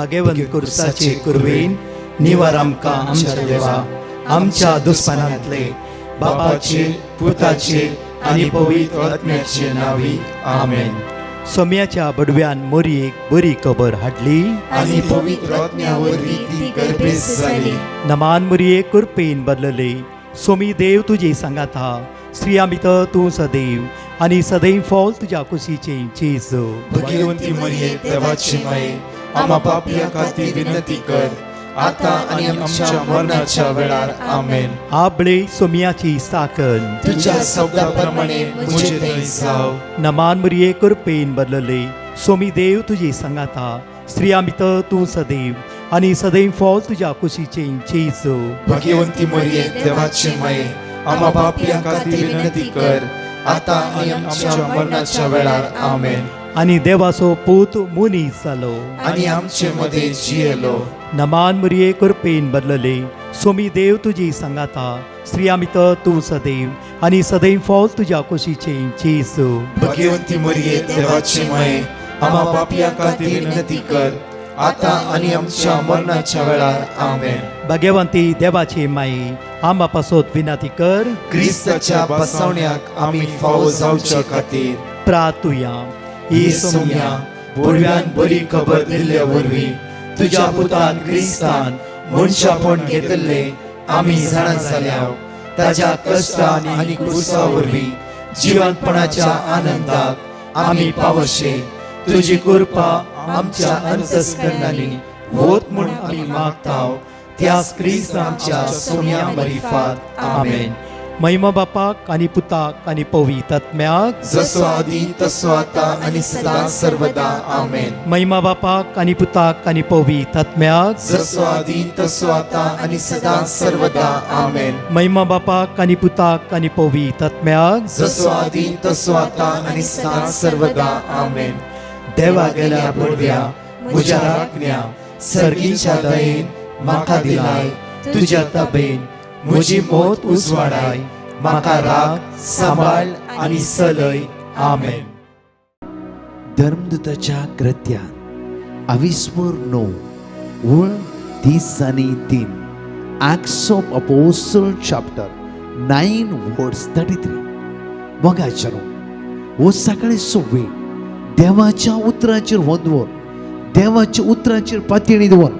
भाग्यवंत कुर्साचे कुरवेन निवार आमकां आमच्या देवा आमच्या दुस्मनांतले बापाचे पुताचे आनी पवित्र आत्म्याचे नावी आमेन. सोम्याच्या बडव्यान मोरयेक बरी खबर हाडली आनी पवित्र आत्म्यावरवी ती गर्भेस जाली. नमान मोरयेक कुरपेन बदलले. सोमी देव तुजे सांगात हा. स्त्रिया भितर तूं सदैव आनी सदैव फॉल तुज्या कुशीचे जेजू. भाग्यवंती मरिये देवाची माये आम्हा पापियां खातीर विनंती कर आता आनी आमच्या मरणाच्या वेळार आमेन. आबळे सोम्याची साकन तुझ्या शब्दाप्रमाणे मुझे थंय जाव. नमान मोरये कुरपेन बदलले. सोमी देव तुजे सांगात हा. स्त्रिया भितर तूं सदैव आनी सदैव फॉल तुज्या कुशीचे जेजू. भाग्यवंती मरिये देवाची माये आम्हा पापियां खातीर विनंती कर आता आनी आमच्या मरणाच्या वेळार आमेन. आनी देवाचो पूत मुनीस जालो. आनी आमचे मध्ये जियेलो. नमान मोरये कुरपेन बदलले. सोमी देव तुजी सांगात हा. स्त्रिया भितर तूं सदैव आनी सदैव फॉल तुज्या कुशीचे जेजू. भाग्यवंती मरिये देवाची माये आम्हा पापियां खातीर विनंती कर आता आनी आमच्या मरणाच्या वेळार आमेन. भाग्यवंती देवाचे माये आंबा पासोत विनंती कर. क्रिस्ताच्या बसवण्याक आमी फावो जावच्या खातीर प्रार्थुया. ही सोम्या बडव्यान बरी खबर दिल्ल्या वरवीं तुज्या पुतान क्रिस्तान मनशापण घेतले आमी जाणा जाल्याव ताज्या कश्टान आनी क्रुसा वरवीं जिवंतपणाच्या आनंदाक आमी पावशे. तुजी कृपा आमच्या अंतस्करणांनी होत म्हूण आमी मागताव. त्याच क्रिस्तांच्या सोम्या मरिफात आमेन. महिमा बापाक आनी पुताक आनी पवित्र आत्म्याक जसो आदी तसो आता आनी सदां सर्वदा आमेन. महिमा बापाक आनी पुताक आनी पवित्र आत्म्याक जसो आदी तसो आता आनी सदां सर्वदा आमेन. महिमा बापाक आनी पुताक आनी पवित्र आत्म्याक जसो आदी तसो आता आनी सदां सर्वदा आमेन. देवा गेल्या बडव्या म्हज्या राखण्या सर्गीच्या दयेन म्हाका दिलाय. तुज्या ताबेन म्हजी मोत उजवाडाय. म्हाका राख सांबाळ आनी चलय. आमेन. धर्मदूताच्या कृत्यान अविस्मर 9 वळ 30 आनी 3 Acts of Apostle chapter 9 verse 33. मोगाचनो हो सकाळी वेळ देवाच्या उतराचेर वंदवर देवाच्या उतराचेर पातळी दवर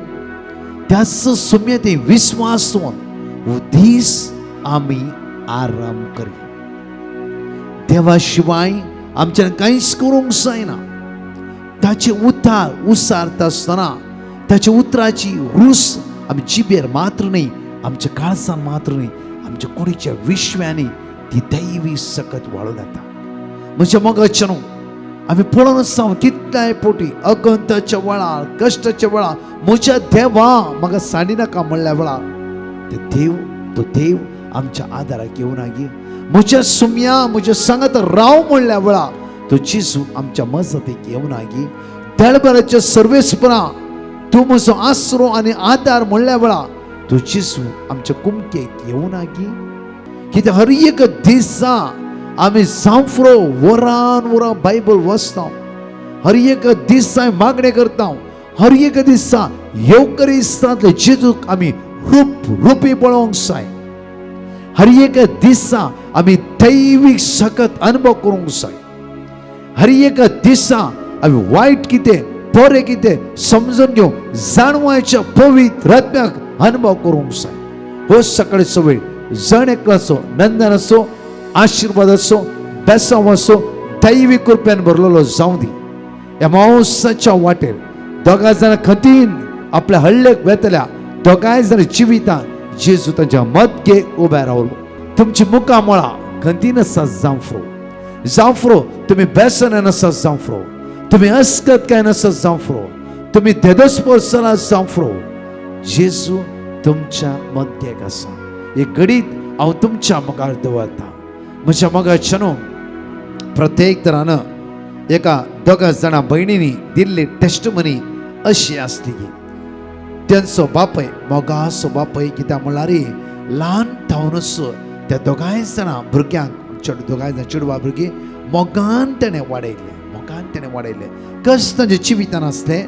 त्याच सोम्याते विश्वास दवर हो दीस आमी आराम करूया. देवा शिवाय आमच्यान कांयच करूंक जायना. ताचे उतार उसारता आसतना ताच्या उतराची रूस आमी जिबेर मात्र न्ही आमच्या काळजान मात्र न्ही आमच्या कुडीच्या विश्वांनी ती दैवी सकत वाळून येता. म्हज्या मोगाचनो आमी पळोवन आसा कितल्याय पोटी अगंताच्या वेळार कश्टाच्या वेळार म्हज्या देवा म्हाका साडिनाका म्हणल्या वेळार तो देव आमच्या आदाराक येवं नागी. म्हज्या सोम्या म्हज्या सांगात राव म्हणल्या वेळार तो जेजू आमच्या मजतीक येवं नागी. देडभराच्या सर्वेस्परा तूं म्हजो आसरो आनी आदार म्हणल्या वेळार तो जेजू आमच्या कुमकेक येवं नागी. कित्याक हर एक दिसा आमी सांफरो वरान वरां बायबल वाचता. हर एक दिसा मागणे करता. हर एक दिसा येवकरिस्तांतले जेजूक आमी रूपी पळोवंक जाय. हर एक दिसा आमी दैवीक सकत अनुभव करूंक जाय. हर एक दिसा आमी वायट कितें बरें कितें समजून घेवंक जाणवायच्या पवित्र आत्म्याक अनुभव करूंक जाय. हो सकाळचो वेळ जण एकलो असो नंदन असो आशीर्वाद असो बेसांव असो दैवी कृपेन भरलेलो जावं दी. ह्या मावसाच्या वाटेर दोगां जाणां खतीन आपल्या हळ्ळेक वेतल्या दोगांय जाणां जिवितान जेजू तांच्या मदके उबे रावलो. तुमची मुखां मळां खंतीन आसा जावफ्रो तुमी बेसनान आसा जावफ्रो तुमी अस्कत काय नासा जावफ्रो तुमी देदोस्पर सला जावफ्रो जेजू तुमच्या मदकेक आसा. एक घडीत हांव तुमच्या मुखार दवरता. म्हज्या मोगाचनो प्रत्येक तरान एका दोगां जाणां भयणींनी दिल्ली टेस्टमनी अशी आसली की त्यांचो बापय मोगाचो बापय कित्याक म्हळ्यार ल्हान थावनच त्या दोगांय जाणां भुरग्यांक दोगांय जाणां चेडवा भुरगीं मोगान ताणें वाडयले कश्ट तांच्या जिवितान आसले.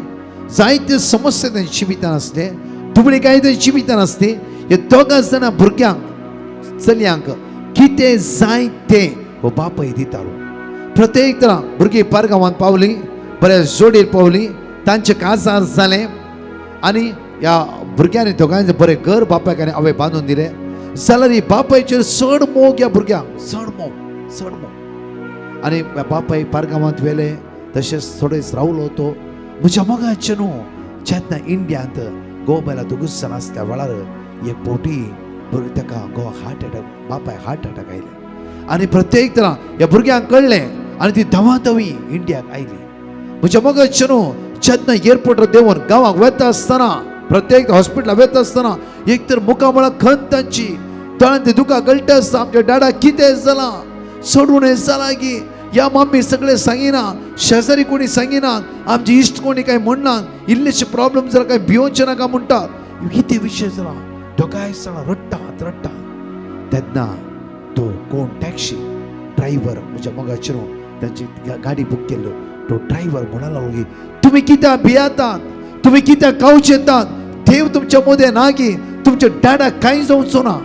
जायते समस्या तांच्या जिवितान आसले, दुबळेकाय तांच्या जिवितान आसली. हे दोगां जाणां भुरग्यांक चलयांक कितें जाय तें हो बापाय दितालो. प्रत्येक तरां भुरगीं पारगांवांत पावलीं, बऱ्या जोडीर पावलीं, तांचे काजार जालें आनी ह्या भुरग्यांनी दोगांयचें बरें घर बापायक आनी आवय बांदून दिलें. जाल्यार ही बापायचेर चड मोग ह्या भुरग्यांक, चड मोग. आनी बापाय पारगांवांत व्हेले, तशेंच थोडेच रावलो तो. म्हज्या मोगाचें न्हू, जेन्ना इंडियांत गोबायला दोगूच जाणां आसल्या वेळार एक पोटी ताका हार्ट अटॅक, बापाय हार्ट अटॅक आयले. आनी प्रत्येक तरां ह्या भुरग्यांक कळ्ळें आनी ती धवाधवी इंडियाक आयली. म्हज्या मोगाचें न्हू, जेन्ना एअरपोर्टार देंवन गांवाक वेता आसतना, प्रत्येक हॉस्पिटलाक वेता आसतना एक तर मुखामळां खंत तांची दोळ्यांत ते दुकां गळटा आसता. आमच्या डाडाक कितें जालां, सोडून हें जालां की या मम्मी सगळें सांगिना, शेजारी कोणी सांगिना, आमचे इश्ट कोणी कांय म्हणना, इल्लेशे प्रॉब्लेम जाला कांय भिवचे नाका म्हणटात. कितें विशय जाला, दोगांय जाणां रडटात. तेन्ना तो कोण टॅक्सी ड्रायव्हर, म्हज्या मोगाचें न्हू, तांची गाडी बूक केल्लो तो ड्रायव्हर म्हणूंक लागलो की तुमी कित्याक भियातात, तुमी कित्याक कावच येतात, देव तुमच्या मदें ना की तुमच्या डॅडाक कांय जावचो ना.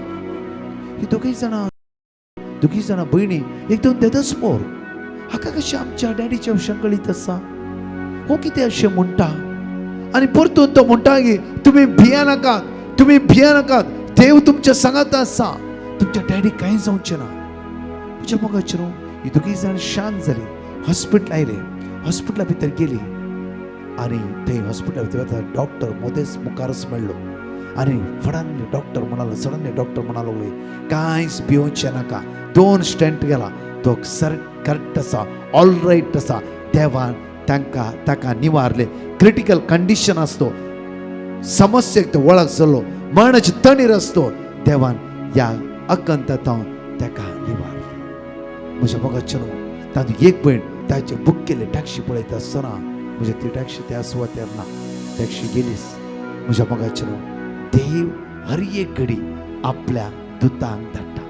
ही दोगूय जाणां भयणी एकदम देदस मोर. हाका कशें आमच्या डॅडीच्या विशयान कळीत आसा, हो कितें अशें म्हणटा. आनी परतून तो म्हणटा की तुमी भिया नाकात, तुमी भिया नाकात, देव तुमच्या सांगात आसा, तुमच्या डॅडीक कांय जावचें ना. म्हज्या मोगाचें न्हू, ही दोगूय जाण शांत जाली. हॉस्पिटल आयले, हॉस्पिटला भितर गेली आनी थंय हॉस्पिटला भितर वता डॉक्टर मदेंच मुखारच मेळ्ळो. आनी सडनली डॉक्टर म्हणूंक लागलो कांयच भिवचें नाका, 2 स्टेंट गेला, तो करेक्ट आसा, ऑलरायट आसा. देवान ताका निवारले. क्रिटिकल कंडिशन आसतो, समस्येक तो वळख जाल्लो, मरणाची तणीर आसतो, देवान ह्या अकंतांत ताका निवारले. म्हज्या मोगाचें न्हू, तातूंत एक भयण ताचे बूक केले टॅक्सी पळयता आसतना म्हणजे ती टॅक्सी त्या सुवातेर ना, टॅक्सी गेलीच. म्हज्या मोगाचें न्हू, देव हर एक घडी आपल्या दुतांक धाडटा.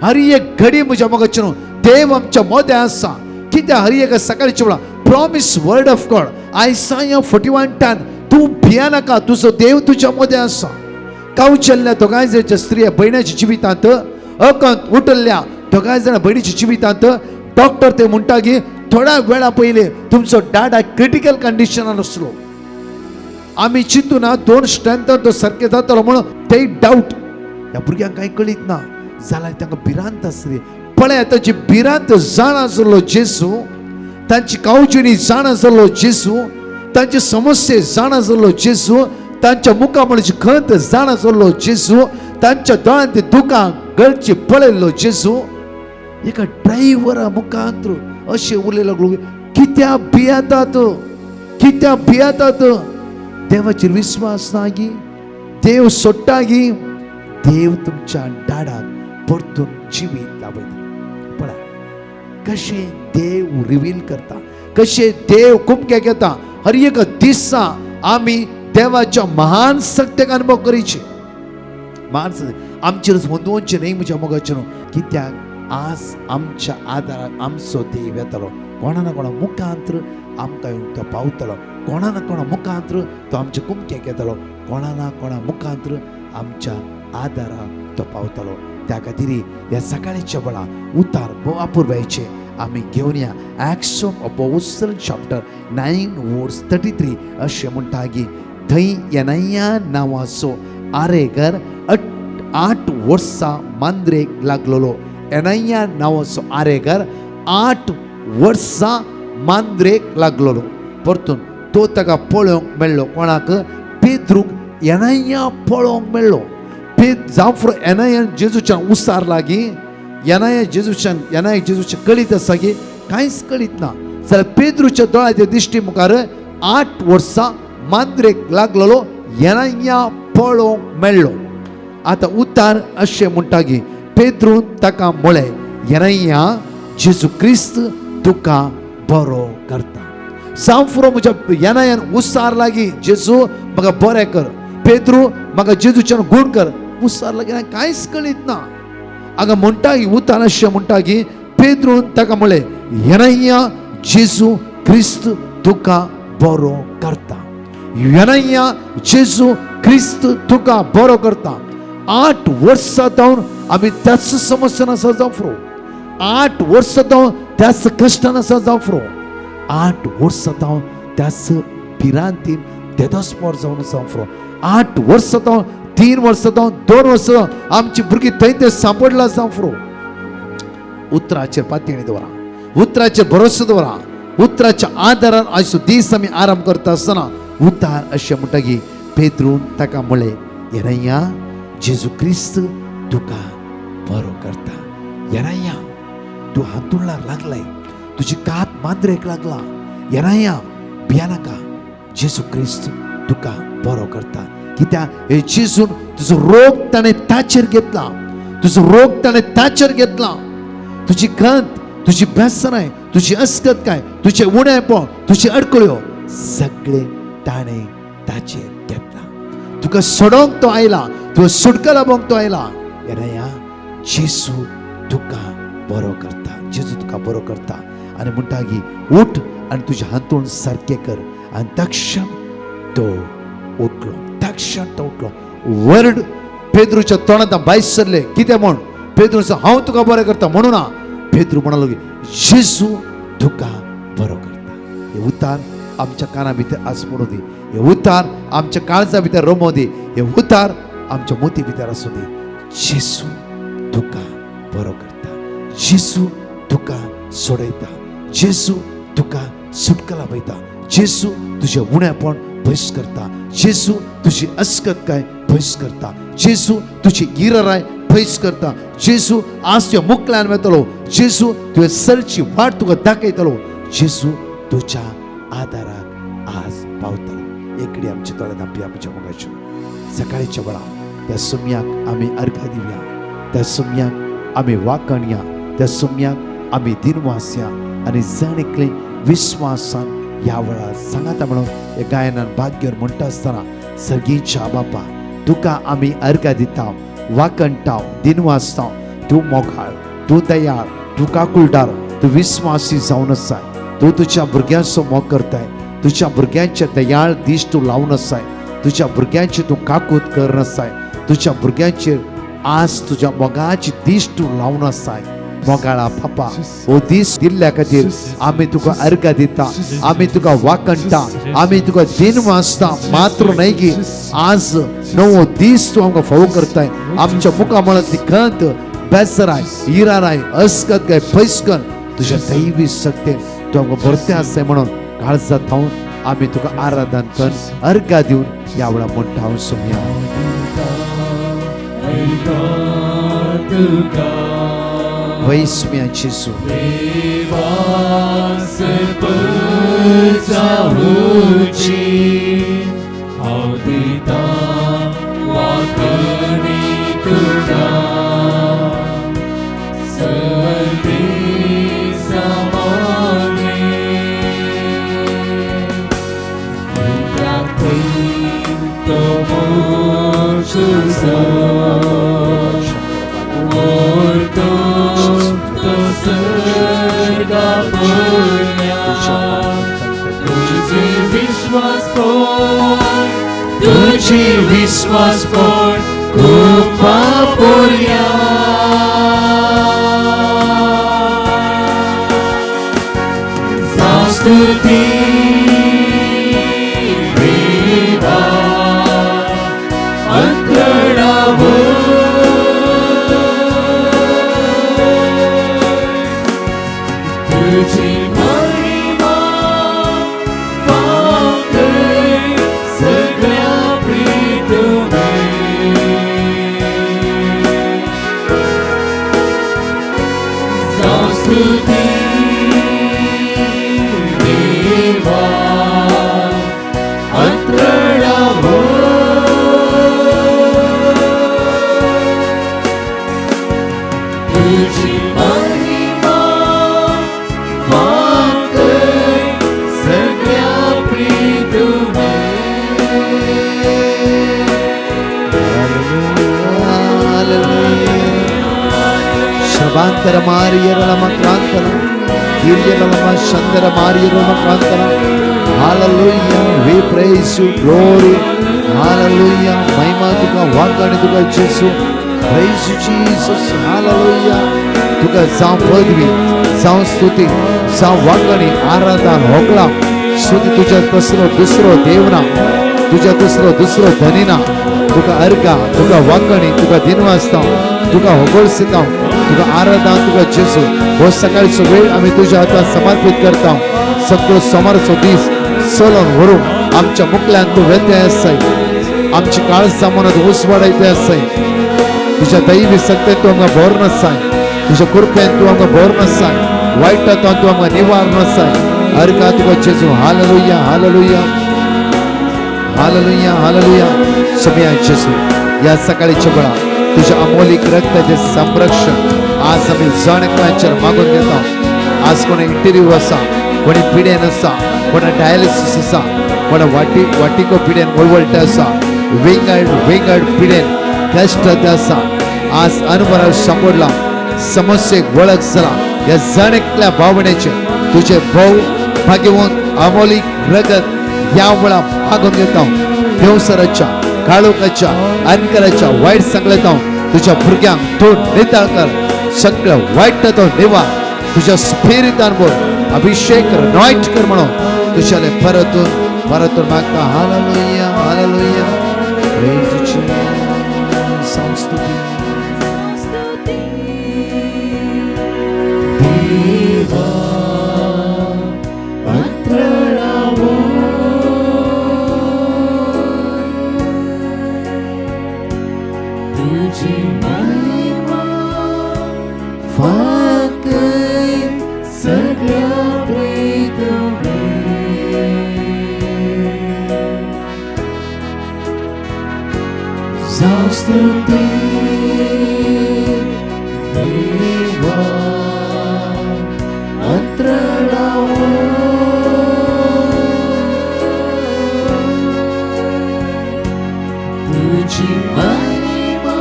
हर एक घडी म्हज्या मोगाचें न्हू, देव आमच्या मदें आसा. कित्याक हर एक सकाळच्या वेळा प्रॉमिस वर्ड ऑफ गॉड, आयसाया 41:10, तूं भिया नाका, तुजो देव तुज्या मदें आसा. कावचेल्ल्या दोगांय जाणांच्या स्त्रिया भयणाच्या जिवितांत, अकंत उठल्ल्या दोगांय जाणां भयणीच्या जिवितांत डॉक्टर ते म्हणटा की थोड्या वेळा पयलीं तुमचो डाडा क्रिटिकल कंडिशनान आसलो. आमी चिंतूना 2 स्टेंटान तो सारकें जातलो म्हणून ते डावट. ह्या भुरग्यांक कांय कळीत ना, जाल्यार तांकां भिरांत आसली. पळय ताची भिरांत जाण आसलो जेजू, तांची कावचिणी जाण आसलो जेजू, तांचे समस्ये जाण आसलो जेजू, तांच्या मुखामळाची खंत जाण आसलो जेजू, तांच्या दोळ्यांत दुकां गळची पळयल्लो जेजू. एका ड्रायव्हरा मुखांत अशें उलयलें लागलो, कित्याक भियेतात, कित्याक भियेतात. देवाचेर विश्वास ना गी, देव सोडटा गी, देव तुमच्या डाडाक परतून जिवीत लाभयता. पळय कशें देव रिवील करता, कशें देव कुमके घेता. हर एक दिसा आमी देवाच्या महान सत्याक अनुभव करीचे. महान सत्य आमचेर हुंदोवचें न्ही म्हज्या मोगाचें न्हू. कित्याक आज आमच्या आदाराक आमचो देव येतलो. कोणा ना कोणा मुखांतर आमकां येवन तो पावतलो, कोणा ना कोणा मुखांतर तो आमचे कुमकेक येतलो, कोणा ना कोणा मुखांतर आमच्या आदाराक तो पावतलो. त्या खातीर ह्या सकाळच्या वेळा उतार अपुर्वायचे आमी घेवन या. Acts of Apostles chapter 9 verse 33 अशें म्हणटा की थंय येनाया नांवाचो आरेगर 8 वर्सां मांद्रेक लागलोलो. येनाया नांवाचो आरेगर 8 वर्सां मांद्रेक लागलोलो. परतून तो ताका पळोवंक मेळ्ळो. कोणाक? पेद्रूक येनाया पळोवंक मेळ्ळो. जावं येनायान जेजूच्यान उसार लागीं येनाया जेजूच्या कळीत आसा की कांयच कळीत ना. जाल्यार पेद्रूच्या दोळ्याच्या दिश्टी मुखार 8 वर्सां मांद्रेक लागलेलो येनाया पळोवंक मेळ्ळो. आतां उतार अशें म्हणटा की पेद्रून ताका म्हळें, येनाया जेजू क्रिस्त तुका बरो करता. सांफरो म्हज्या येनायान उसार लागीं जेजू म्हाका बरें कर. पेद्रू म्हाका जेजूच्यान गूण कर. उसार लागीं कांयच कळीत ना. हांगा म्हणटा की उतार अशें म्हणटा की पेद्रून ताका म्हळें, येनाया जेजू क्रिस्त तुका बरो करता. येणया जेजू ख्रिस्त तुका बरो करता. 8 वर्सां जावन आमी त्याच समस्येन आसा जावफ्रो, 8 वर्सां जावन त्याच कश्टान आसा जावफ्रो, 8 वर्सां जावन त्याच पिरांतीन देदोस्पोर जावन जावफ्रो, 8 वर्सां जावन 3 वर्सां जावन 2 वर्सां आमची भुरगीं थंय ते सांपडला जावफ्रो. उतराचेर पातयेणी दवरा, उतराचेर भरोसो दवरा, उतराच्या आदारान आयचो दीस आमी आराम करता आसतना उतार अशें म्हणटकीर पेद्रून ताका म्हळें, येणया जेजू क्रिस्त तुका बरो करता. येणया तूं हांतुरला लागलाय, तुजी कात मांद्रेक लागला. येणया भियानाका, जेजू क्रिस्त तुका बरो करता. कित्याक हे जेजून तुजो रोग ताणें ताचेर घेतला, तुजो रोग ताणें ताचेर घेतला. तुजी खंत, तुजी बेसनाय, तुजी अस्कतकाय, तुजे उणेपण, तुजी अडकळ्यो सगळे ताणें ताचेर घेतला. तुका सोडोंक तो आयला, तुका सुटका लाभोंक तो आयला. येणया जेजू तुका बरो करता, जेजू तुका बरो करता. आनी म्हणटागी उठ आनी तुजे हांतून सारकें कर. आनी तक्षण तो उठलो, तक्षण तो उठलो. वर्ड पेद्रूच्या तोंडांत भायर सरले. कितें म्हण? पेद्रू हांव तुका बरें करता म्हणून ना, पेद्रू म्हणलो की जेजू तुका बरो करता. हे उतार आमच्या काना भितर आसपडू दी, हे उतार आमच्या काळजा भितर रमो दी, हे उतार आमच्या मोती भितर आसूं दी. जेजू तुका बरो करता, जेजू तुका सोडयता, जेजू तुका सुटका लाभयता, जेजू तुजें उणेपण पयस करता, जेजू तुजी अस्कतकाय पयस करता, जेजू तुजी इराराय पयस करता, जेजू आज तुज्या मुखल्यान वेतलो, जेजू तुवें सरची वाट तुका दाखयतलो, जेजू तुज्या आदाराक आज पावतलो. एकडी आमचे तोंडांत आपली आमच्या मोगाच्यो सकाळच्या वेळार त्या सुम्याक आमी अर्घ दिवया, त्या सुम्याक आमी वाकणया, त्या सुम्याक आमी दिनवास या आनी जण एकले विस्वासान ह्या वेळार सांगाता म्हणून हे गायनान भाग घेवन म्हणटा आसतना, सर्गीच्या बापा तुका आमी अर्घ दिता, वाकणटा, दिनवासता. तूं मोगाळ, तूं दयाळ, तूं काकुळटार, तूं विस्वासी जावन आसाय. तूं तुज्या भुरग्यांचो मोग करताय, तुज्या भुरग्यांचे दयाळ दिश्ट तूं लावन आसाय, तुज्या भुरग्यांची तूं काकूत करन आसाय, तुज्या भुरग्यांचेर आज तुज्या मोगाची दिश्ट तूं लावन आसाय. मोगाळा बापा हो दीस दिल्ल्या खातीर आमी तुका अर्घ दिता, आमी तुका वाकणटा, आमी तुका दिनवासता. मात्र न्हय की आज नवो दीस तूं आमकां फावो करताय. आमच्या मुखा मळांतली खंत, बेसराय, इराराय, अस्कतकाय पयस कर. तुज्या दैवी शक्तीन तूं आमकां भरतें आसाय म्हणून काळजांत थावन आमी तुका आराधन करून अर्घ दिवन ह्या वेळार म्हणटा हांव सुम्या. वैस्म्या जेजू तुझी विश्वास पर कृपा पोरया. स्तुती देवा अंतराळावर तुझी महिमा पावते सगळ्या प्रीतमे. स्तुती देवा अंतराळावर तुझी महिमा पावते सगळ्या प्रीतमे. ಶಬಾಂತರ ಮಾರಿಯರಳ ಮಕ್ರಾಂತರ ಹಿರಿಯರಳ ಶಂದರ ಮಾರಿಯರಳ ಮಕ್ರಾಂತರ Hallelujah. We praise you. Glory. Hallelujah. महिमा तुका वागणे तुका येशू. Praise you Jesus. Hallelujah. तुका जावं पदवी, जावं स्तुती, जावं वागणी, आराधन, होकळा. स्तुती तुझ्या तसलो दुसरो देवना, तुझ्या दुसरो धनीना. तुका अर्घा, तुका वागणी, तुका दिनवासता, तुका होगळसिता, तुका आराधन, तुका जेसू. हो सकाळचो वेळ आम्ही तुझ्या हातात समर्पित करता. सगळो सोमारचो दीस चलून व्हरून आमच्या मुखल्यान तू वेते आसाय. आमची काळजा मनात ऊस वाडयते आसाय. तुझ्या दैवी सत्तेन तू आमकां भोर नासाय. तुझ्या कृपेन तू आमकां भोर नासाय. वायटांतल्यान तू आमकां निवार नासाय. अर्घा तुका जेजू. Hallelujah, hallelujah, hallelujah, hallelujah. समया जेजू, या सकाळीच्या वेळा तुझ्या अमोलिक रक्ताचे संरक्षण आज आम्ही जाणकांचेर मागून घेता. आज कोणी इंटरव्यू आसा, कोणी पिडेन आसा, कोणा डायलिसीस आसा, कोणा वाटिको पिडेन वळवळटा आसा, वेंगड पिडेन कष्ट आसा. आज अनवराल सांपडला, समस्येक वळख जाला. या जाणेकल्या भावनेचे तुझे भाऊ भाग्यवंत अमोलिक रगत या वेळा मागून घेता. देवसराच्या, काळोखाच्या, अनकराच्या वाईट संगतीत तुझ्या भुरग्यांक तू निताळ कर. सगळं वाईट तो निवार तुझ्या स्पिरिटान बोल. अभिषेक कर, नॉइट कर म्हणून तुझ्याले परतून मागता. Hallelujah, hallelujah. Praise you Jesus. स्तुती देवा अंतराळावर तुझी महिमा फाकय सगळ्या प्रेतमे. जाऊ स्तुती देवा अंतराळावर तुझी महिमा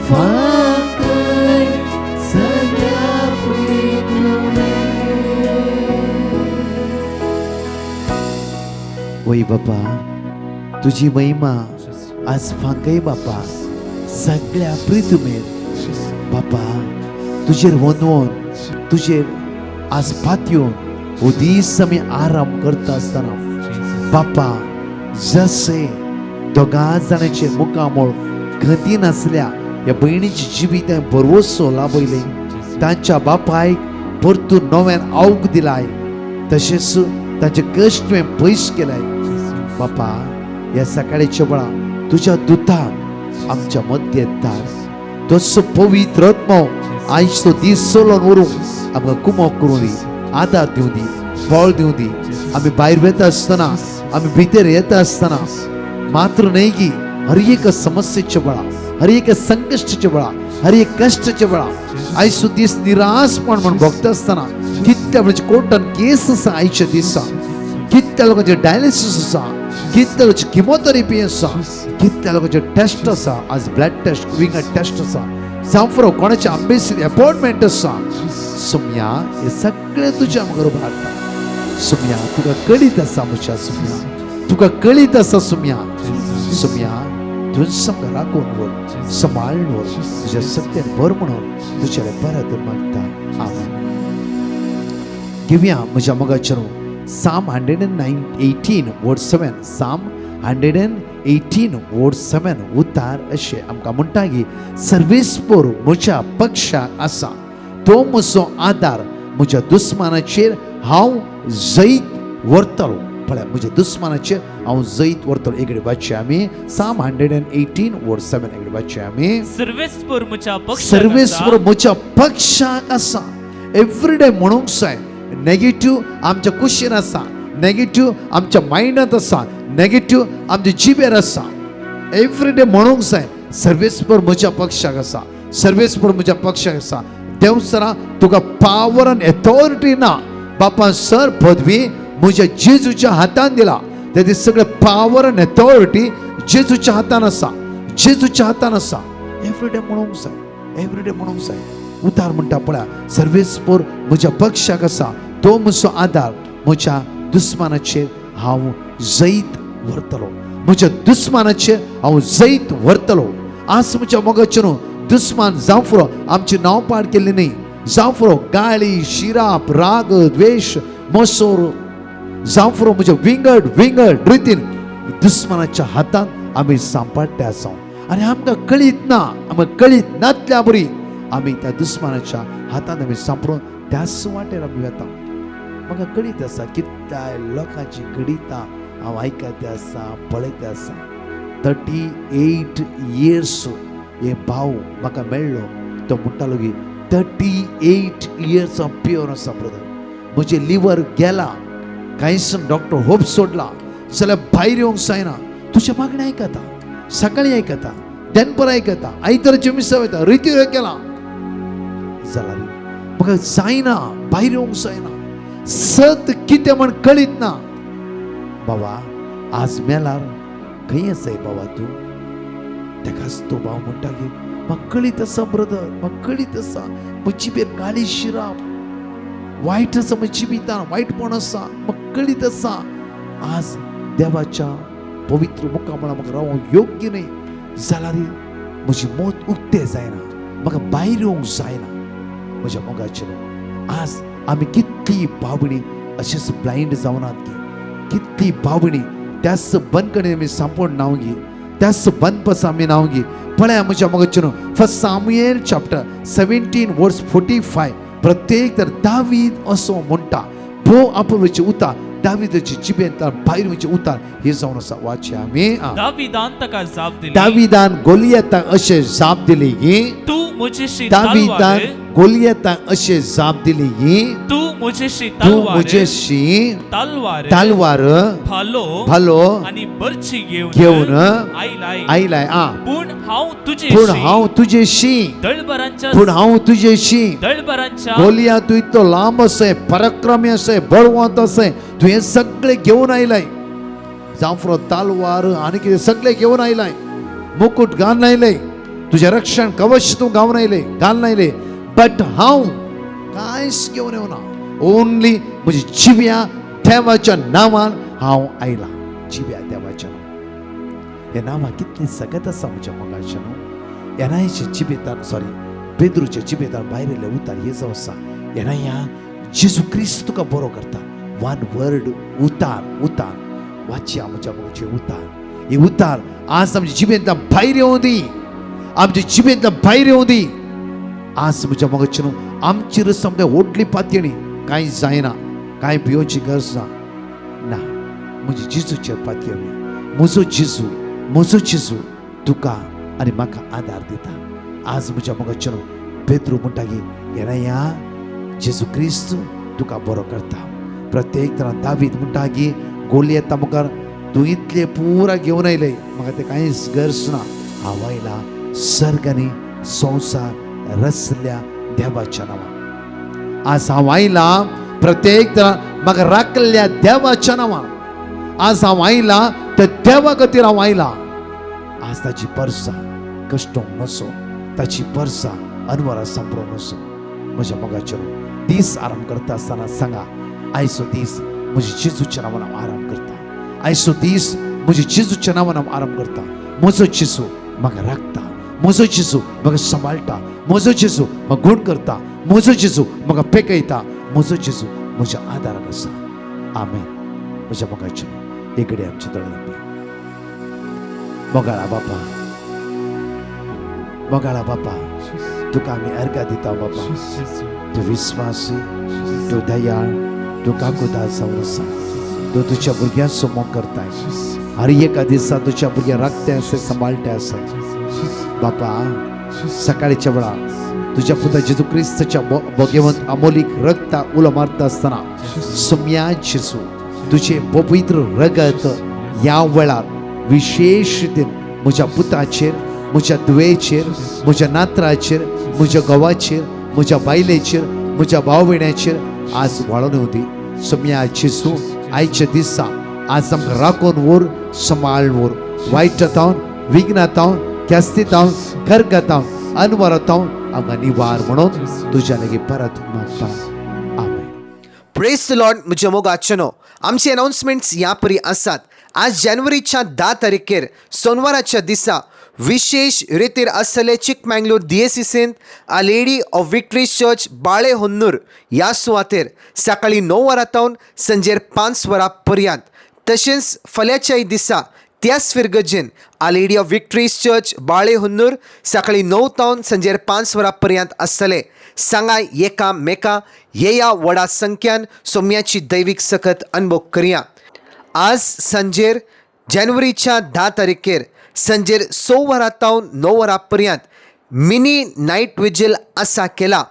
फाकय सगळ्या प्रेतमे. वै बापा, तुझी महिमा आज फांकय बापा सगळ्या प्रितुमेर. बापा तुझेर वंदवून, तुझेर आज पातयेवन हो दीस आमी आराम करता आसतना बापा जसे दोगा जाणांचे मुखामोळ गती नासल्या ह्या भयणीची जिवीत बरोवसो लाभयले. तांच्या बापायक परतून नव्यान आऊग दिलाय, तशेंच तांचे कश्ट पयस केलाय. बापा ह्या सकाळीच्या वेळा तुझ्या दुताक आमच्या मध्य धाड. तसो पवित्र आत्मो आयज तो दीस चलोवन व्हरून आमकां कुमो करूं दी, आदार दिवं दी, बळ दिवं दी. आमी भायर वेता आसतना, आमी भितर येता आसतना मात्र न्हय की हर एक समस्येच्या वेळा, हर एक संकश्टाच्या वेळा, हर एक कश्टाच्या वेळा आयज तो दीस निराशपण म्हणून भोगता आसतना कितल्या म्हणजे कोर्टान केस आसा आयच्या दिसा, कितल्या लोकांचे डायलिसीस आसा, कितल्या लोकांची किमोथेरपी आसा, कितल्या लोकांचे टेस्ट आसा. आज ब्लड टेस्ट, विंगड टेस्ट आसा, जावं कोणाचे अंबेसी अपॉइंटमेंट आसा. सुम्या हे सगळे तुज्या बरोबर हाडटा. सुम्या तुका कळीत आसा म्हज्या सुम्या, तुका कळीत आसा सुम्या. सुम्या तुझ संग राखून व्हर, सांबाळून व्हर. तुझ्या सत्यान भर म्हणून तुझ्या परत मागता. आमेन. घेवया म्हज्या मोगाचेर Psalm 118 verse 7. Psalm 118 verse 7 उतार अशें आमकां म्हणटा की सर्वेस्पर म्हज्या पक्षाक आसा, तो म्हजो आदार. म्हज्या दुस्मानाचेर हांव जैत व्हरतलो. पळय, म्हज्या दुस्मानाचेर हांव जैत व्हरतलो. एक वाचया आमी Psalm 118 verse 7. एक वाचया आमी सर्वेस्पर म्हज्या पक्षाक आसा. एवरीडे म्हणूंक जाय नेगेटिव्ह आमच्या कुशीन आसा, नेगेटिव्ह आमच्या मायंडात आसा, नेगेटिव्ह आमच्या जिबेर आसा. एवरीडे म्हणूंक जाय सर्वेस्पर म्हज्या पक्षाक आसा, सर्वेस्पर म्हज्या पक्षाक आसा. देव सरा तुका पावर आनी अथॉरिटी ना. बापा सर पदवी म्हज्या जेजूच्या हातान दिला. तेदी सगळे पावर आनी अथॉरिटी जेजूच्या हातान आसा, जेजूच्या हातान आसा. एवरीडे म्हणूंक जाय, एवरीडे म्हणूंक जाय. उतार म्हणटा पळया, सर्वेस्पर म्हज्या पक्षाक आसा, तो म्हजो आदार. म्हज्या दुस्मानाचेर हांव जैत व्हरतलो, म्हज्या दुस्मानाचेर हांव जैत व्हरतलो. आज म्हज्या मोगाचेर दुस्मान जावं फुरो आमची नांव पाड केल्ली न्ही, जावं फुरो गाळी शिराप राग द्वेश मोसोर जावं फुरो म्हज्या विंगड रितीन दुस्मानाच्या हातांत आमी सांपाट्टे आसा. आनी आमकां कळीत ना, आमकां कळीत नातल्या बरी आमी त्या दुस्मानाच्या हातांत आमी सांपरून त्याच वाटेर आमी वता. म्हाका कळीत आसा कितल्याय लोकांची गडितां हांव आयकते आसा, पळयते आसा. 38 years हे भाव म्हाका मेळ्ळो. तो म्हणटालो की 38 years ऑफ प्युअर आसा ब्रदर. म्हजे लिव्हर गेला, कांयच डॉक्टर होप सोडला जाल्यार भायर येवंक जायना. तुज्या मागणी आयकता, सकाळी आयकता, दनपर आयकता, आयतारचे मिसा वयता, रितीर केला जाल्यार म्हाका जायना, भायर येवंक जायना. सत कितें म्हण कळीत ना. बाबा आज मेल्यार खंय आसाय बाबा तूं? तेकाच तो भाव म्हणटा की म्हाका कळीत आसा ब्रदर, म्हाका कळीत आसा. म्हजी बेर गाळी शिराप वायट आसा, म्हज्या जिवितान वायटपण आसा, म्हाका कळीत आसा. आज देवाच्या पवित्र मुखामळार म्हाका रावूंक योग्य न्ही जाल्यार म्हजी मोत उक्तें जायना, म्हाका भायर येवंक जायना. म्हज्या मोगाचेर आज आमी कितली भावणी अशेंच ब्लायंड जावनात की, कितली भावणी त्याच बंदकडे आमी सांपोवन नांव घे, त्याच बंदपास आमी नांव घे. पळया म्हज्या मोगाचेर फर्स्ट सामुएल चॅप्टर 17 वर्स 45 प्रत्येक तर दावीद असो म्हणटा. भोव आपुलचे उतार दावीदाची जिबेंतल्यान भायर वयचे उतार हे जावन आसा. वाचया आमी. दावीदान ताका जाप दिली, दावीदान गोलियताक अशें जाप दिली की, तू मुजेशी दावीदान तलवार, गोलियताक अशें जाप दिली की, तू मुजेशी तू तलवार, म्हजेशी तलवार भालो भालो आणि बरची घेवन आयलाय. आयलाय. पूण हांव पूण हांव तुजेशी, पूण हांव तुजेशी. दळबरांच्या गोलिया तू इतलो लांब आसय, पराक्रमी आसय, बळवंत आसय, तू हे सगळे घेवन आयलाय. जावं फुरो तालवार आनी कितें सगळे घेवन आयलाय. मुकुट घालून आयले, तुझे रक्षण कवच तू घालून आयले. बट हांव कांयच घेवन येवना. ओन्ली म्हजी जिव्या देवाच्या नांवान हांव आयला. जिव्या देवाच्या नांवान. हे नांवां कितली सगत आसा म्हज्या मोगाच्या न्हू. येनायच्या जिबेतान पेद्रूच्या जिबेतान भायर येयले उतार हे जावन आसा. येनाया जेजू क्रिस्त तुका बरो करता. वन वर्ड उतार वाचया म्हज्या मोगाचे उतार. हे उतार आज आमच्या जिबेंतल्यान भायर येवं दी, आमच्या जिबेंतल्यान भायर येवं दी. आज म्हज्या मोगाचे न्हू आमची रस आमकां व्हडली पातयणी कांय जायना, कांय भिवची गरज ना. म्हजी जेजूचेर पातयेवया. म्हजो जेजू तुका आनी म्हाका आदार दिता. आज म्हज्या मोगाचे न्हू पेद्रू म्हणटा की येनाया जेजू क्रिस्त तुका बरो करता. प्रत्येक तरां दावीद म्हणटा की गोलियता मुखार तूं इतले पुरा घेवन आयले, म्हाका ते कांयच गरज ना. हांव आयला सर्ग आनी संवसार रचल्या देवाच्या नांवान. आज हांव आयला प्रत्येक तरां म्हाका राखल्या देवाच्या नांवान. आज हांव आयला त्या देवा खातीर हांव आयला. आज ताची परसा कश्टोंक नसो, ताची परसा अनवरां सांपरोंक नसो. म्हज्या मोगाचेर दीस आराम करता आसतना सांगा, आयचो दीस म्हज्या जेजूच्या नांवान हांव आराम करता. आयचो दीस म्हज्या जेजूच्या नांवान हांव आराम करता. म्हजो जेजू म्हाका राखता, म्हजो जेजू म्हाका सांबाळटा, म्हजो जेजू म्हाका गूण करता, म्हजो जेजू म्हाका पेकयता, म्हजो जेजू म्हज्या आदाराक आसा. आमेन. म्हज्या मोगाचेर एक घडी आमचे दोळे धांपया. मोगाळा बापा तुका आमी अर्घ दिता. बापा तूं विस्वासी, तूं दयाळ, तूं काकूदार जावन आसा. तूं तुज्या भुरग्यांचो मोग करताय. हर एका दिसा तुज्या भुरग्यांक राखते आसाय, सांबाळटे आसाय. बापा सकाळच्या वेळार तुज्या पुता जेजू क्रिस्ताच्या भोगेवंत अमोलीक रक्त उलो मारता आसतना सुम्या जेजू तुझे पवित्र रगत ह्या वेळार विशेष रितीन म्हज्या पुताचेर, म्हज्या दुयेचेर, म्हज्या नातराचेर, म्हज्या घोवाचेर, म्हज्या बायलेचेर, म्हज्या भाव भयण्याचेर आज वाळून येवं दी. सुम्या जेजू आयच्या दिसा आज आमकां राखून व्हर, सांबाळून व्हर. वायटांतावन, विघ्नांतावन, क्यास्तीतावन, कर्गतावन, अनवरातावन आमकां निवार म्हणून तुज्या लागीं परत मागता. आमेन. Praise the lord. म्हज्या मोगाचेनो आमचे अनाउन्समेंट्स ह्या परी आसात. आज जानेवारीच्या 10 तारखेर सोनवाराच्या दिसा विशेष रितीर आसतले चिकमंगळूर दिएसीसींत आ लेडी ऑफ विक्ट्री चर्च बाळेहोन्नूर ह्या सुवातेर सकाळी 9 वरांतावन सांजेर 5 वरां पर्यंत. तशेंच फाल्यांच्याय दिसा त्याच फिरगजेन आ लेडी ऑफ विक्ट्री चर्च बाळेहोन्नूर सकाळी 9 तावन सांजेर 5 वरां पर्यंत आसतले. सांगाय एकामेका येया व्हडा संख्यान सोम्याची दैवीक सकत अनुभव करया. आज सांजेर जानेवारीच्या 10 तारखेर सांजेर 6 वरांतावन 9 वरां पर्यंत मिनी नायट विजील आसा केला.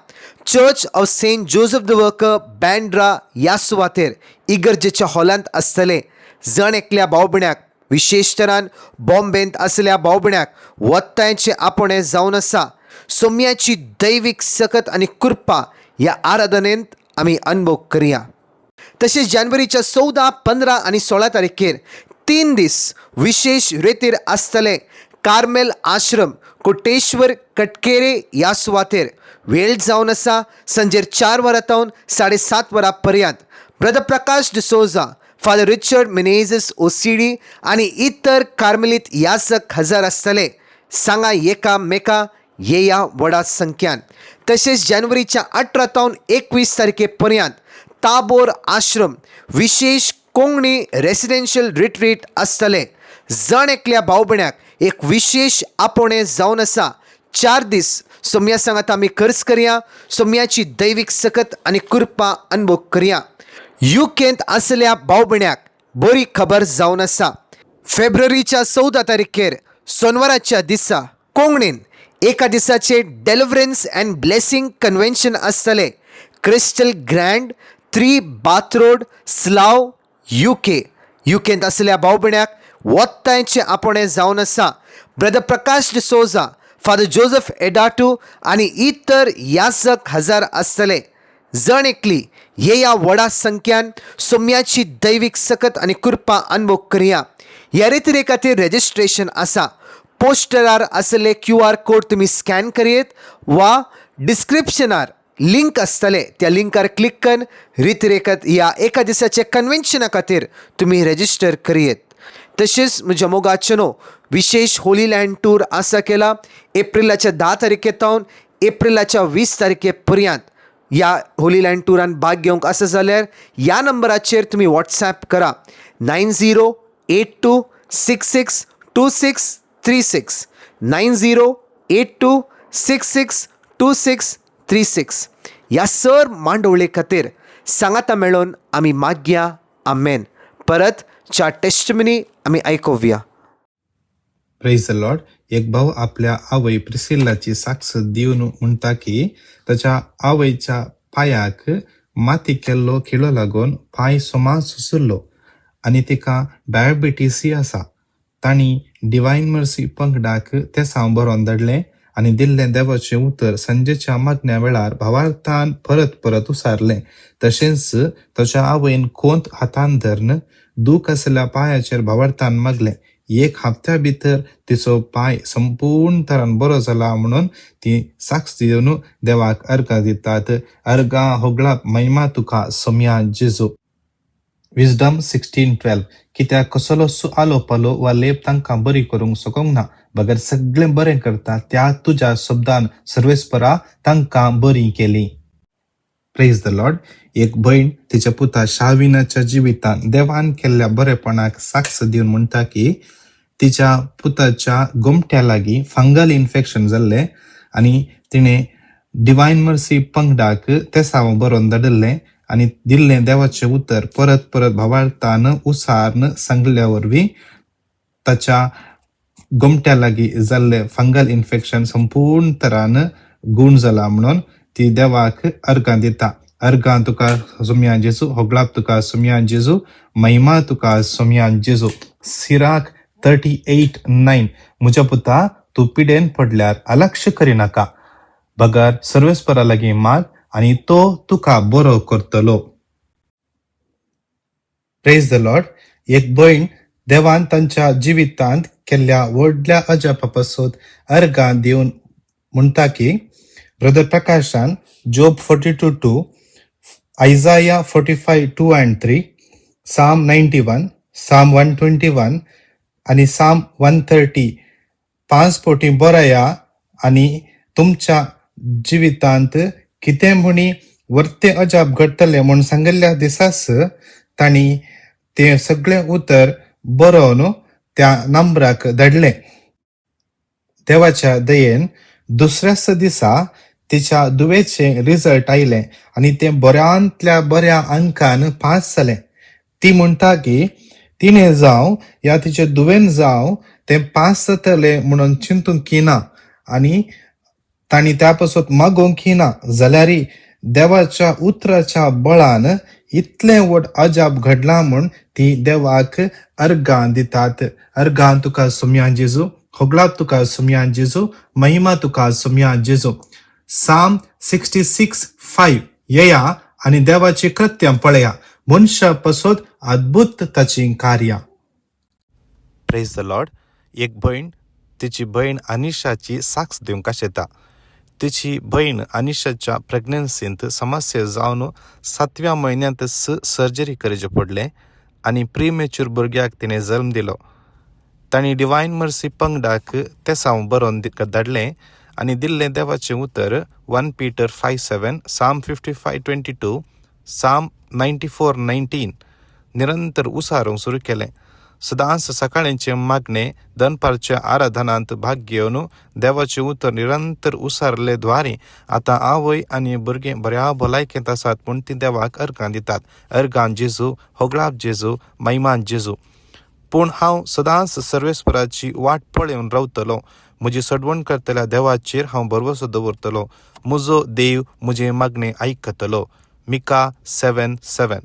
Church of Saint Joseph the worker Bandra ह्या सुवातेर इगर्जेच्या हॉलांत आसतले. जण एकल्या भाव भयणाक विशेश तरान बॉम्बेंत आसल्या भाव भयणाक वत्तांचे आपणे जावन आसा. सोम्याची दैवीक सकत आनी कृपा ह्या आराधनेंत आमी अनुभव करया. तशेंच जानेवारीच्या 14, 15 आनी 16 तारखेर 3 दीस विशेष रितीर आसतले. कार्मेल आश्रम कोटेश्वर कटकेरे ह्या सुवातेर वेळ जावन आसा सांजेर 4 वरांतावन 7:30 वरां पर्यंत. Brother Prakash D'Souza, father Richard मेनेझस OCD आनी इतर कार्मेलीत याजक हजर आसतले. सांगा एकामेका येया व्हडा संख्यान. तशेंच जानेवारीच्या 18 तावन 21 तारखे पर्यंत ताबोर आश्रम विशेष कोंकणी रेसिडेन्शियल रिट्रीट आसतले. जण एकल्या भाव भयणाक एक विशेष आपणे जावन आसा. 4 दीस सोम्या सांगात आमी खर्च करया. सोम्याची दैवीक सकत आनी कृपा अनुभव करया. युकेंत आसल्या भाव भयणाक बरी खबर जावन आसा. फेब्रुवारीच्या 14 तारखेर सोनवाराच्या दिसा कोंकणीन एका दिसाचे डेलिव्हरन्स अँड ब्लेसिंग कन्व्हेन्शन आसतले. Crystal grand 3 bath road Slough युकेंत आसल्या भाव भयणाक वत्तांचे आपणे जावन आसा. Brother Prakash D'Souza, father Joseph Edattu आनी इतर याजक हजर आसतले. जण एकली येया व्हडा संख्यान सोम्याची दैवीक सकत आनी कृपा अनुभव करया. ह्या रितीरे खातीर रेजिस्ट्रेशन आसा. पोस्टरार आसले QR कोड तुमी स्कॅन करीत वा डिस्क्रिप्शनार लिंक आसतले त्या लिंकार क्लिक करून रितीरेखत ह्या एका दिसाच्या कन्व्हेन्शना खातीर तुमी रेजिस्टर करीत. तशेंच म्हज्या मोगाचेनो विशेष होली लँड टूर आसा केला. एप्रिलाच्या 10 तारखेतावन एप्रिलाच्या 20 तारखे पर्यंत ह्या होली लँड टुरान भाग घेवंक आसा जाल्यार ह्या नंबराचेर तुमी WhatsApp करा 9082662636 9082662636 ह्या सर मांडवळे खातीर सांगाता मेळोन आमी मागया. आमेन. परत च्या टेस्टमनी आमी आयकोवया. Praise the Lord. एक भाऊ आपल्या आवय प्रिसिल्लाची साक्ष दिवन म्हणटा की ताच्या आवयच्या पायाक माती केल्लो खिळो लागून पाय सोमा सुसरलो आनी तिका डायबिटीसी आसा. तांणी डिवायन मर्सी पंगडाक ते सांव बरोवन धाडलें आनी दिल्लें देवाचें उतर सांजेच्या मागण्या वेळार भावार्थान परत उसारलें. तशेंच ताच्या आवयन कोंत हातान धरून दूख आसल्या पायाचेर भावार्थान मागलें. 1 हप्त्या भितर तिचो पाय संपूर्ण तरान बरो जाला म्हणून ती साक्ष दिवन देवाक अर्घां दितात. अर्घां होगळा महिमा तुका सोम्या जेजू. विजडम 16:12. कित्याक कसलो आलो पालो वा लेप तांकां बरी करूंक सोकोंक ना. बगर सगळें बरें करता त्या तुज्या शब्दान सर्वेस्परा तांकां बरी केली. Praise the Lord. एक भयण तिच्या पुता शाविनाच्या जिवितान देवान केल्ल्या बरेपणाक साक्ष दिवन म्हणटा की तिच्या पुताच्या गोमट्या लागीं फंगल इन्फेक्शन जाल्लें आनी तिणें डिवायन मर्सी पंगडाक ते सांव बरोवन धाडिल्लें आनी दिल्लें देवाचें उतर परत भावार्थान उसारन सांगल्या वरवीं ताच्या गोमट्या लागीं जाल्लें फंगल इन्फेक्शन संपूर्ण तरान गूण जाला म्हणून ती देवाक अर्घां दिता. अर्घां तुका सोम्या जेजू, होगळाप तुका सोम्या जेजू, महिमा तुका सोम्या जेजू. सिराक 38:9. म्हज्या पुता तूं पिडेन पडल्यार अलक्ष्य करिनाका. बगर सर्वेस्परा लागीं माग आनी तो तुका बरो करतलो. Praise the Lord. एक भयण देवान तांच्या जिवितांत केल्ल्या व्हडल्या अजापा पासत अर्घां दिवन म्हणटा की ब्रदर प्रकाशान जोब 42:2, आयझाया 45:2 and 3, साम 91, साम 121 आणि साम 130 5 पोटी बरया आणि तुमच्या जिवितांत कितें म्हणी वर्ते अजाप घडटले म्हूण सांगिल्ल्या दिसास तांणी ते सगळे उतर बरोवन त्या नंबराक धाडले. देवाच्या दयेन दुसऱ्याच दिसा तिच्या दुवेचे रिझल्ट आयले आणि ते बऱ्यांतल्या बऱ्या अंकान पास जाले. ती म्हणटा की तिने जावं या तिचे दुवेन जावं ते पास जातले म्हणून चिंतूंक ना आणि तांणी त्यापासून मागोवंक ना. जाल्यारय देवाच्या उतराच्या बळान इतलें व्हड अजाप घडला म्हूण ती देवाक अर्गां दितात. अर्गां तुका सुमया जेजू, होगलाप तुका सुमया जेजू, महिमा तुका सुमया जेजू. साम 66:5 येया आणि देवाची कृत्यां पळया, मनशा पासून अद्भुत ताची कार्या. Praise the Lord. एक भयण तिची भयण अनिशाची साक्ष दिवंक आशेता. तिची भयण अनिशाच्या प्रेग्नन्सींत समस्या जावन 7व्या म्हयन्यांत सर्जरी करचे पडले आणि प्रीमेच्युअर भुरग्याक तिणें जल्म दिलो. तांणी डिवायन मर्सी पंगडाक ते सावन बरोवन धाडलें आणि दिल्लें देवाचें उतर 1 Peter 5:7, साम 55:22, साम 94:19 निरंतर उसारूंक सुरू केलें. सदांच सकाळींचे मागणे दनपारच्या आराधनांत भाग घेवन देवाचें उतर निरंतर उसारले द्वारे आतां आवय आनी भुरगें बऱ्या भलायकेंत आसात पूण ती देवाक अर्गां दितात. अर्गां जेजू, होगलाप जेजू, महिमान जेजू. पूण हांव सदांच सर्वेस्पराची वाट पळोवन रावतलों. म्हजी सडवण करतल्या देवाचेर हांव भरवसो दवरतलों. म्हजो देव म्हजें मागणें आयकतलो. मिका 7:7.